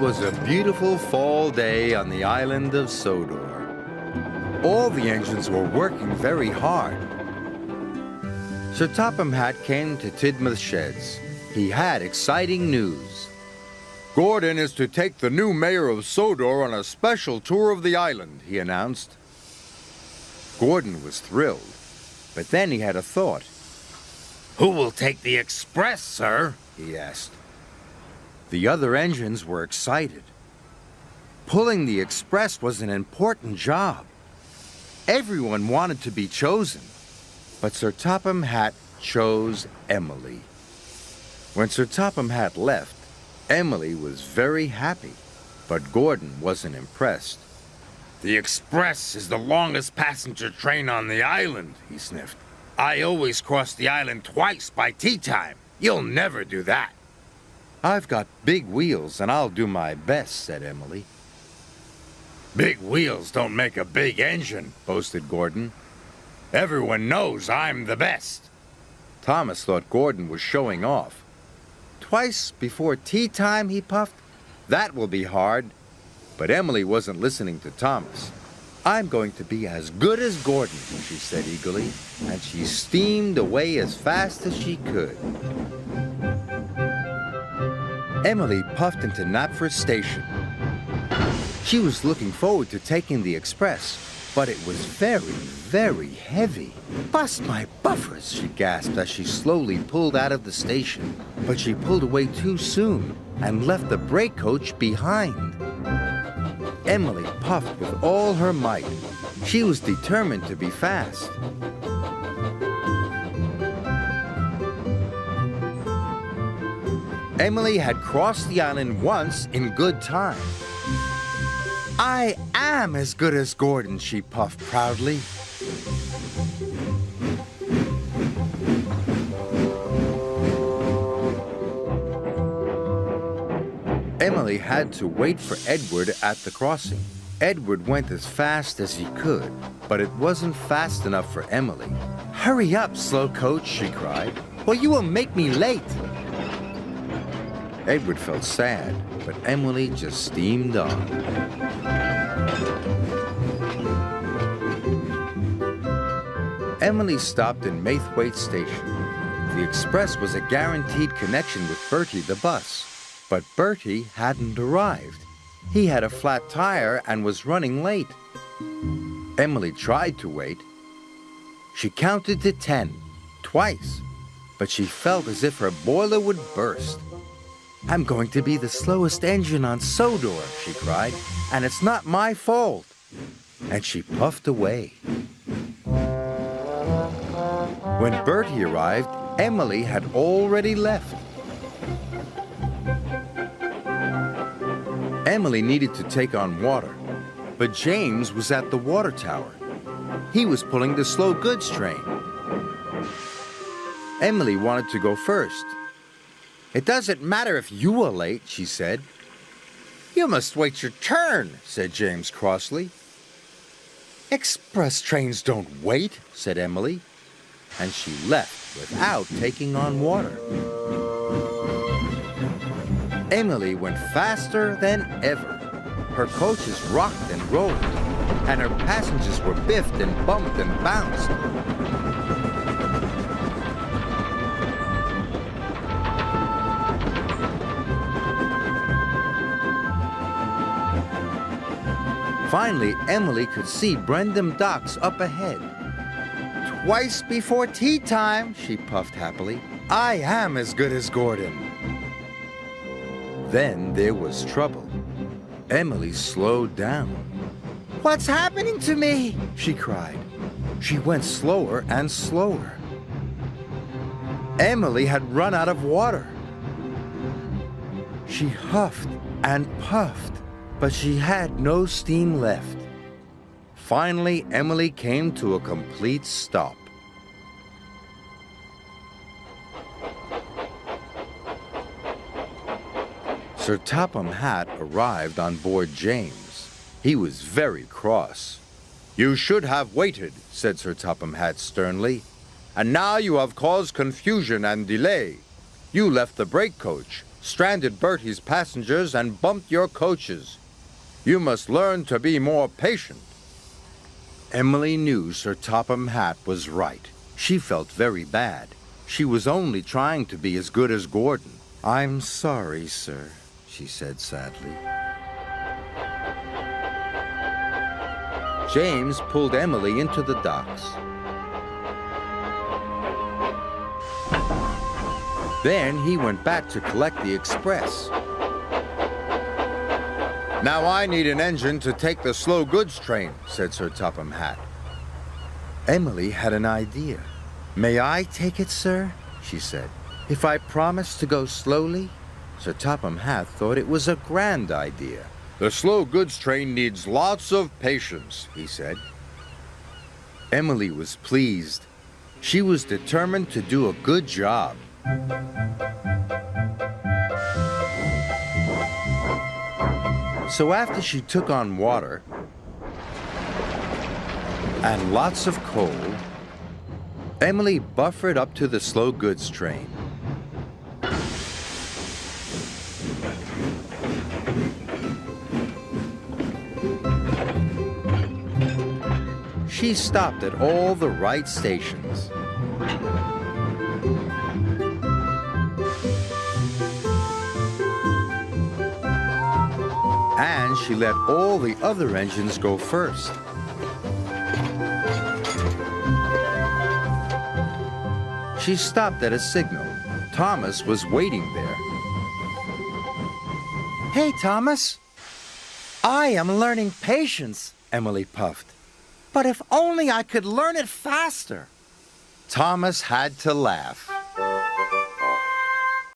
was a beautiful fall day on the island of Sodor. All the engines were working very hard. Sir Topham Hatt came to Tidmouth Sheds. He had exciting news. Gordon is to take the new mayor of Sodor on a special tour of the island, he announced. Gordon was thrilled, but then he had a thought. Who will take the express, sir? He asked. The other engines were excited. Pulling the express was an important job. Everyone wanted to be chosen, but Sir Topham Hatt chose Emily. When Sir Topham Hatt left, Emily was very happy, but Gordon wasn't impressed. The express is the longest passenger train on the island, he sniffed. I always cross the island twice by tea time. You'll never do that. I've got big wheels and I'll do my best, said Emily. Big wheels don't make a big engine, boasted Gordon. Everyone knows I'm the best. Thomas thought Gordon was showing off. Twice before tea time, he puffed. That will be hard. But Emily wasn't listening to Thomas. I'm going to be as good as Gordon, she said eagerly, and she steamed away as fast as she could. Emily puffed into Knapford Station. She was looking forward to taking the express, but it was very, very heavy. Bust my buffers, she gasped as she slowly pulled out of the station. But she pulled away too soon and left the brake coach behind. Emily puffed with all her might. She was determined to be fast. Emily had crossed the island once in good time. I am as good as Gordon, she puffed proudly. Emily had to wait for Edward at the crossing. Edward went as fast as he could, but it wasn't fast enough for Emily. Hurry up, slow coach, she cried, or you will make me late. Edward felt sad, but Emily just steamed on. Emily stopped in Maithwaite Station. The express was a guaranteed connection with Bertie the bus. But Bertie hadn't arrived. He had a flat tire and was running late. Emily tried to wait. She counted to 10, twice, but she felt as if her boiler would burst. I'm going to be the slowest engine on Sodor, she cried, and it's not my fault. And she puffed away. When Bertie arrived, Emily had already left. Emily needed to take on water, but James was at the water tower. He was pulling the slow goods train. Emily wanted to go first. It doesn't matter if you are late, she said. You must wait your turn, said James crossly. Express trains don't wait, said Emily, and she left without taking on water. Emily went faster than ever. Her coaches rocked and rolled, and her passengers were biffed and bumped and bounced. Finally, Emily could see Brendam Docks up ahead. Twice before tea time, she puffed happily. I am as good as Gordon. Then there was trouble. Emily slowed down. What's happening to me? She cried. She went slower and slower. Emily had run out of water. She huffed and puffed, but she had no steam left. Finally, Emily came to a complete stop. Sir Topham Hatt arrived on board James. He was very cross. You should have waited, said Sir Topham Hatt sternly. And now you have caused confusion and delay. You left the brake coach, stranded Bertie's passengers, and bumped your coaches. You must learn to be more patient. Emily knew Sir Topham Hatt was right. She felt very bad. She was only trying to be as good as Gordon. "I'm sorry, sir," she said sadly. James pulled Emily into the docks. Then he went back to collect the express. Now I need an engine to take the slow goods train, said Sir Topham Hatt. Emily had an idea. "May I take it, sir?" she said. "If I promise to go slowly?" Sir Topham Hatt thought it was a grand idea. The slow goods train needs lots of patience, he said. Emily was pleased. She was determined to do a good job. So after she took on water and lots of coal, Emily buffered up to the slow goods train. She stopped at all the right stations. And she let all the other engines go first. She stopped at a signal. Thomas was waiting there. "Hey, Thomas." "I am learning patience," Emily puffed. "But if only I could learn it faster." Thomas had to laugh.